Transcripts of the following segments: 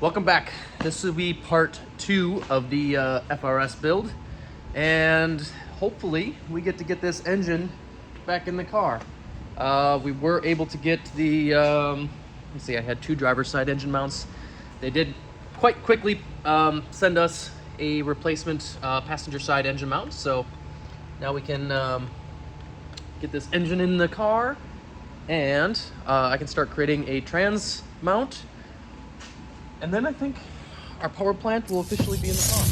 Welcome back. This will be part 2 of the FRS build, and hopefully we get to get this engine back in the car. We were able to get the, let's see, I had 2 driver's side engine mounts. They did quite quickly send us a replacement passenger side engine mount, so now we can get this engine in the car, and I can start creating a trans mount. And then I think our power plant will officially be in the car.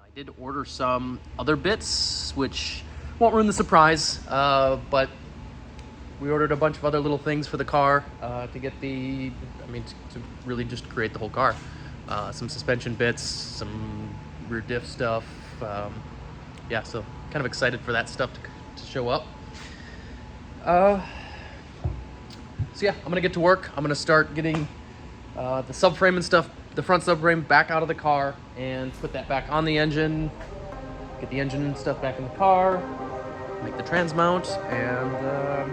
I did order some other bits, which won't ruin the surprise, but we ordered a bunch of other little things for the car to get the, to really just create the whole car. Some suspension bits, some rear diff stuff. Yeah, so kind of excited for that stuff to show up. So yeah, I'm gonna get to work. I'm gonna start getting the subframe and stuff, the front subframe back out of the car and put that back on the engine, get the engine and stuff back in the car, make the trans mount, and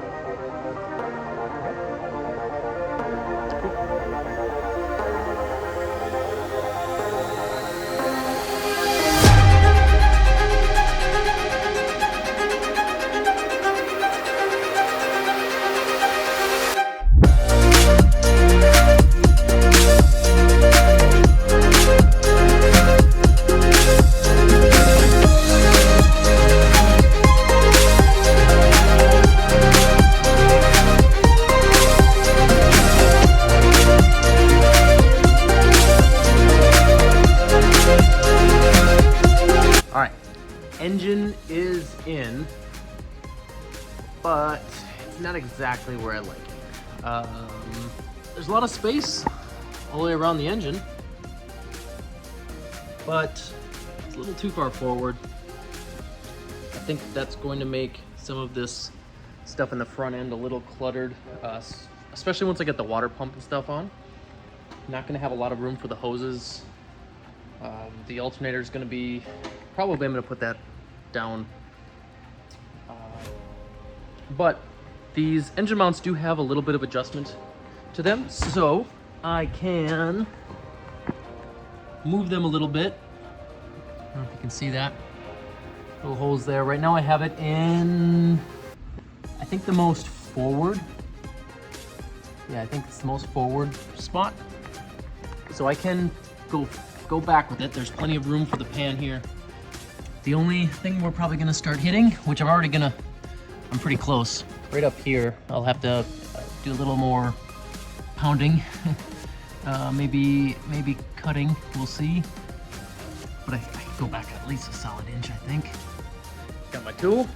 engine is in, but it's not exactly where I like it. There's a lot of space all the way around the engine, but it's a little too far forward. I think that's going to make some of this stuff in the front end a little cluttered, especially once I get the water pump and stuff on. I'm not going to have a lot of room for the hoses. The alternator is going to be, probably I'm going to put that down. But these engine mounts do have a little bit of adjustment to them, so I can move them a little bit. I don't know if you can see that. Little holes there. Right now I have it in, I think, the most forward. Yeah, I think it's the most forward spot. So I can go back with it. There's plenty of room for the pan here. The only thing we're probably gonna start hitting, which I'm pretty close, right up here. I'll have to do a little more pounding, maybe cutting, we'll see. But I can go back at least a solid inch, I think. Got my tool.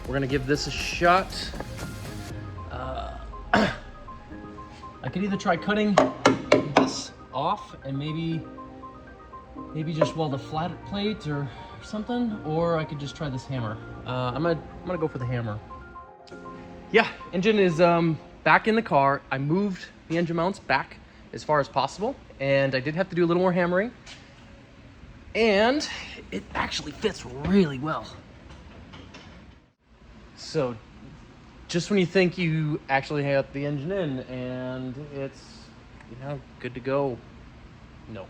We're gonna give this a shot. I could either try cutting this off and maybe just weld a flat plate or something, or I could just try this hammer. I'm gonna go for the hammer. Yeah, engine is back in the car. I moved the engine mounts back as far as possible, and I did have to do a little more hammering, and it actually fits really well. So just when you think you actually have the engine in and it's, good to go, no.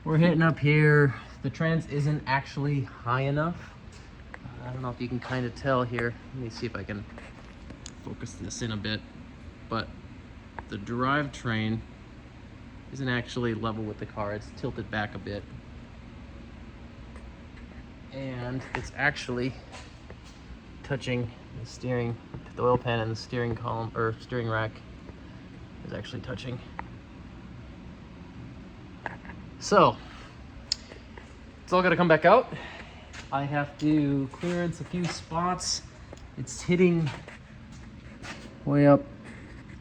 We're hitting up here. The trans isn't actually high enough. I don't know if you can kind of tell here. Let me see if I can focus this in a bit. But the drivetrain isn't actually level with the car. It's tilted back a bit. And it's actually touching the steering, the oil pan, and the steering column, or steering rack is actually touching. So it's all got to come back out. I have to clearance a few spots. It's hitting way up,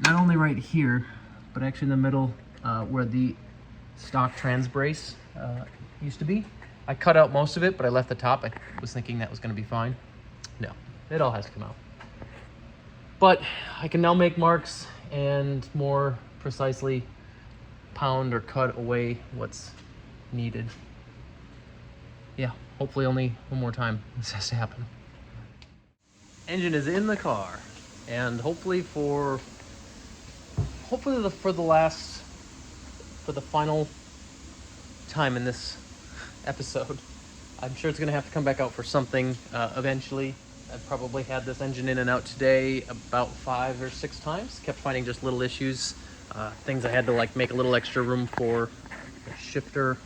not only right here, but actually in the middle where the stock trans brace used to be. I cut out most of it, but I left the top. I was thinking that was going to be fine. No, it all has to come out. But I can now make marks and more precisely pound or cut away what's needed. Yeah, hopefully only one more time this has to happen. engine is in the car, and hopefully for the final time in this episode. I'm sure it's gonna have to come back out for something eventually. I've probably had this engine in and out today about 5 or 6 times. Kept finding just little issues, things I had to like make a little extra room for. The shifter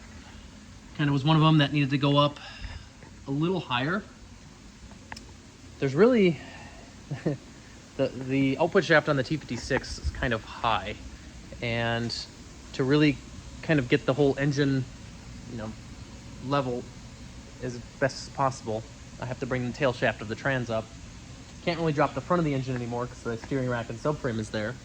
kind of was one of them that needed to go up a little higher. There's really the output shaft on the T56 is kind of high, and to really kind of get the whole engine, level as best as possible, I have to bring the tail shaft of the trans up. Can't really drop the front of the engine anymore because the steering rack and subframe is there.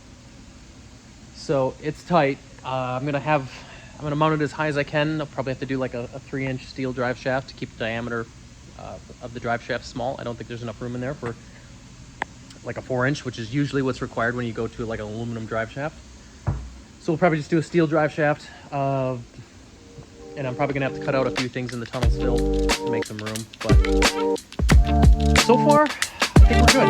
So it's tight. I'm gonna mount it as high as I can. I'll probably have to do like a 3-inch steel drive shaft to keep the diameter of the drive shaft small. I don't think there's enough room in there for like a 4-inch, which is usually what's required when you go to like an aluminum drive shaft. So we'll probably just do a steel drive shaft, and I'm probably gonna have to cut out a few things in the tunnel still to make some room. But so far, I think we're good.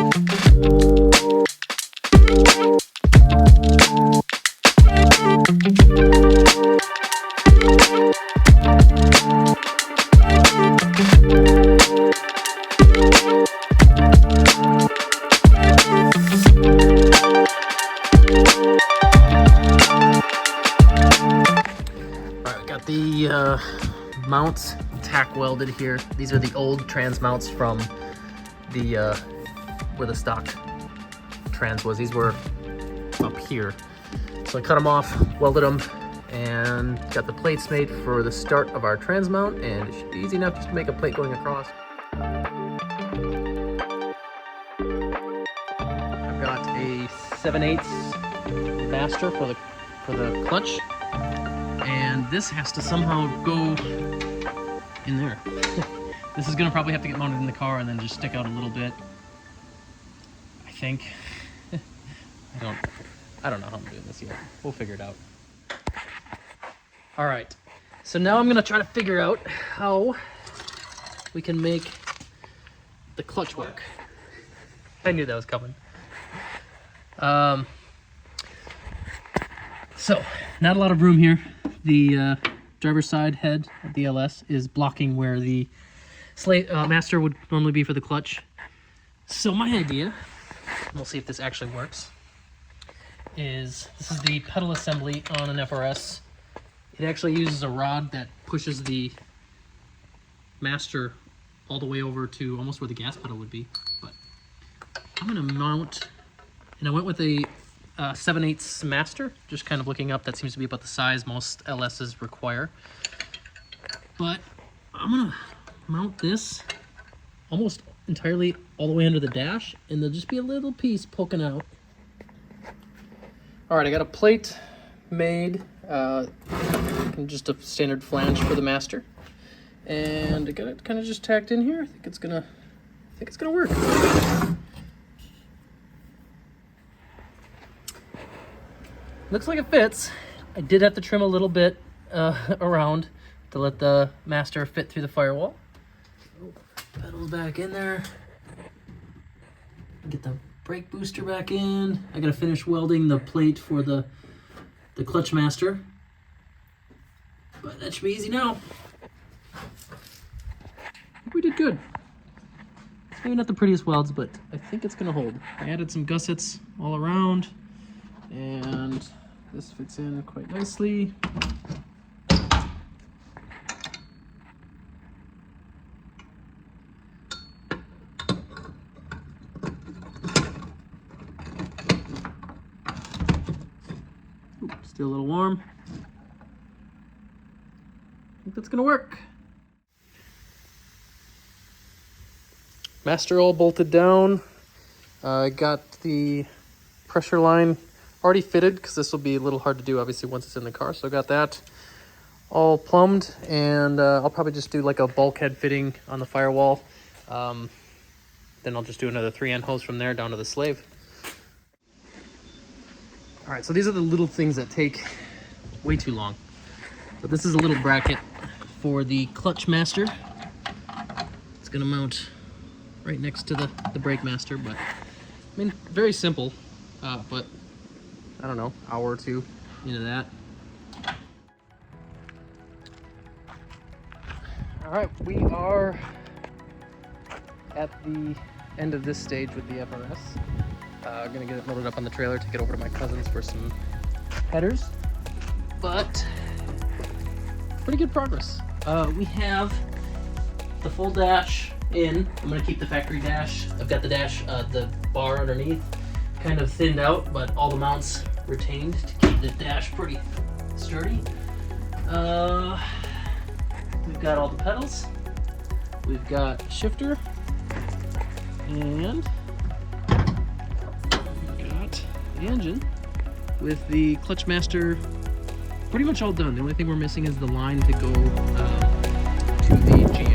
The mounts tack welded here. These are the old trans mounts from the where the stock trans was. These were up here, so I cut them off, welded them, and got the plates made for the start of our trans mount, and it should be easy enough just to make a plate going across. I've got a 7/8 master for the clutch, and this has to somehow go in there. This is gonna probably have to get mounted in the car and then just stick out a little bit, I think. I don't know how I'm doing this yet. We'll figure it out. All right, so now I'm gonna try to figure out how we can make the clutch work. I knew that was coming. So, not a lot of room here. The driver's side head of the LS is blocking where the master would normally be for the clutch. So my idea, we'll see if this actually works, is this is the pedal assembly on an FRS. It actually uses a rod that pushes the master all the way over to almost where the gas pedal would be. But I'm gonna mount, and I went with a 7/8 master, just kind of looking up, that seems to be about the size most LSs require. But I'm gonna mount this almost entirely all the way under the dash, and there'll just be a little piece poking out. All right, I got a plate made, just a standard flange for the master, and I got it kind of just tacked in here. I think it's gonna work. Looks like it fits. I did have to trim a little bit around to let the master fit through the firewall. Pedals back in there. Get the brake booster back in. I gotta finish welding the plate for the clutch master. But that should be easy now. I think we did good. It's maybe not the prettiest welds, but I think it's gonna hold. I added some gussets all around, and this fits in quite nicely. Ooh, still a little warm. I think that's gonna work. Master all bolted down. I got the pressure line already fitted, because this will be a little hard to do obviously once it's in the car. So I got that all plumbed, and I'll probably just do like a bulkhead fitting on the firewall. Then I'll just do another 3N hose from there down to the slave. All right, so these are the little things that take way too long. So this is a little bracket for the clutch master. It's gonna mount right next to the brake master. But I mean, very simple, but I don't know, hour or two into that. All right, we are at the end of this stage with the FRS. Gonna get it loaded up on the trailer, take it over to my cousin's for some headers, but pretty good progress. We have the full dash in. I'm gonna keep the factory dash. I've got the dash, the bar underneath kind of thinned out, but all the mounts retained to keep the dash pretty sturdy. We've got all the pedals. We've got shifter, and we've got the engine with the clutch master pretty much all done. The only thing we're missing is the line to go to the jam.